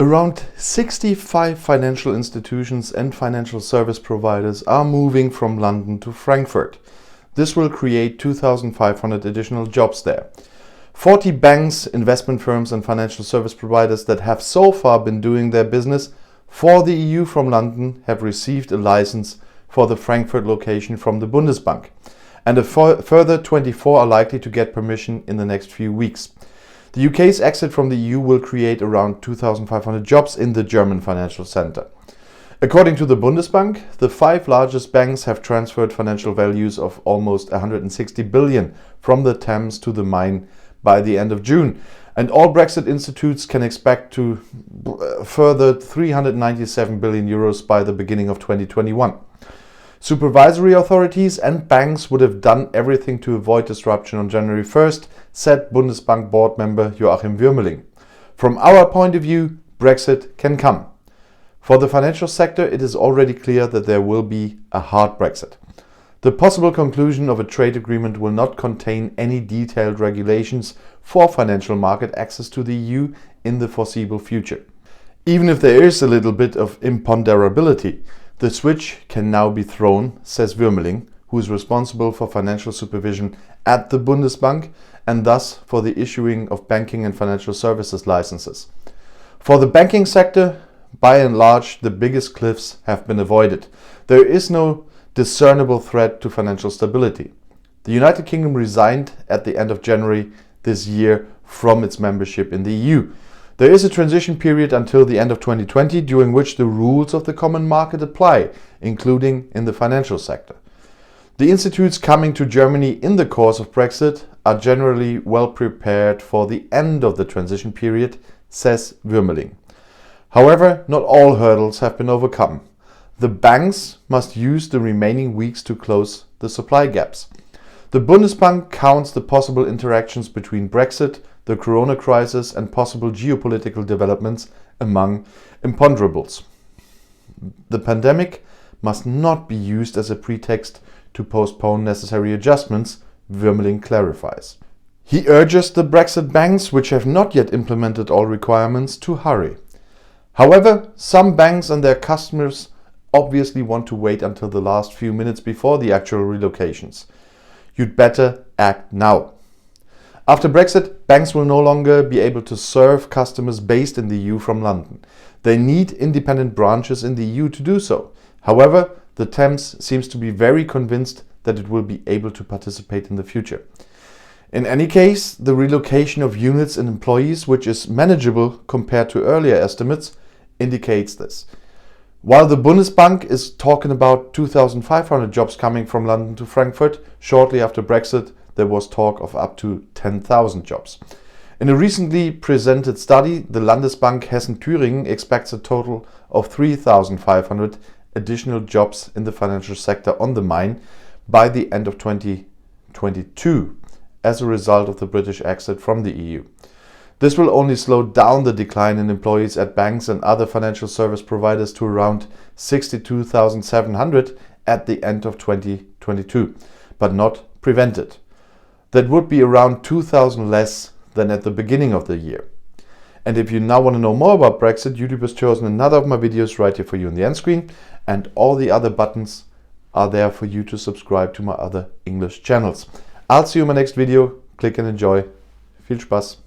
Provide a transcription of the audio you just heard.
Around 65 financial institutions and financial service providers are moving from London to Frankfurt. This will create 2,500 additional jobs there. 40 banks, investment firms and financial service providers that have so far been doing their business for the EU from London have received a license for the Frankfurt location from the Bundesbank. And a further 24 are likely to get permission in the next few weeks. The UK's exit from the EU will create around 2,500 jobs in the German financial centre. According to the Bundesbank, the 5 largest banks have transferred financial values of almost 160 billion from the Thames to the Main by the end of June, and all Brexit institutes can expect to further 397 billion euros by the beginning of 2021. Supervisory authorities and banks would have done everything to avoid disruption on January 1st, said Bundesbank board member Joachim Würmeling. From our point of view, Brexit can come. For the financial sector, it is already clear that there will be a hard Brexit. The possible conclusion of a trade agreement will not contain any detailed regulations for financial market access to the EU in the foreseeable future. Even if there is a little bit of imponderability, the switch can now be thrown, says Würmeling, who is responsible for financial supervision at the Bundesbank and thus for the issuing of banking and financial services licenses. For the banking sector, by and large, the biggest cliffs have been avoided. There is no discernible threat to financial stability. The United Kingdom resigned at the end of January this year from its membership in the EU. There is a transition period until the end of 2020, during which the rules of the common market apply, including in the financial sector. The institutes coming to Germany in the course of Brexit are generally well prepared for the end of the transition period, says Würmeling. However, not all hurdles have been overcome. The banks must use the remaining weeks to close the supply gaps. The Bundesbank counts the possible interactions between Brexit, the corona crisis and possible geopolitical developments among imponderables. The pandemic must not be used as a pretext to postpone necessary adjustments, Würmeling clarifies. He urges the Brexit banks, which have not yet implemented all requirements, to hurry. However, some banks and their customers obviously want to wait until the last few minutes before the actual relocations. You'd better act now. After Brexit, banks will no longer be able to serve customers based in the EU from London. They need independent branches in the EU to do so. However, the Thames seems to be very convinced that it will be able to participate in the future. In any case, the relocation of units and employees, which is manageable compared to earlier estimates, indicates this. While the Bundesbank is talking about 2,500 jobs coming from London to Frankfurt, shortly after Brexit, there was talk of up to 10,000 jobs. In a recently presented study, the Landesbank Hessen-Thüringen expects a total of 3,500 additional jobs in the financial sector on the Main by the end of 2022 as a result of the British exit from the EU. This will only slow down the decline in employees at banks and other financial service providers to around 62,700 at the end of 2022, but not prevent it. That would be around 2,000 less than at the beginning of the year. And if you now want to know more about Brexit, YouTube has chosen another of my videos right here for you on the end screen, and all the other buttons are there for you to subscribe to my other English channels. I'll see you in my next video. Click and enjoy. Viel Spaß!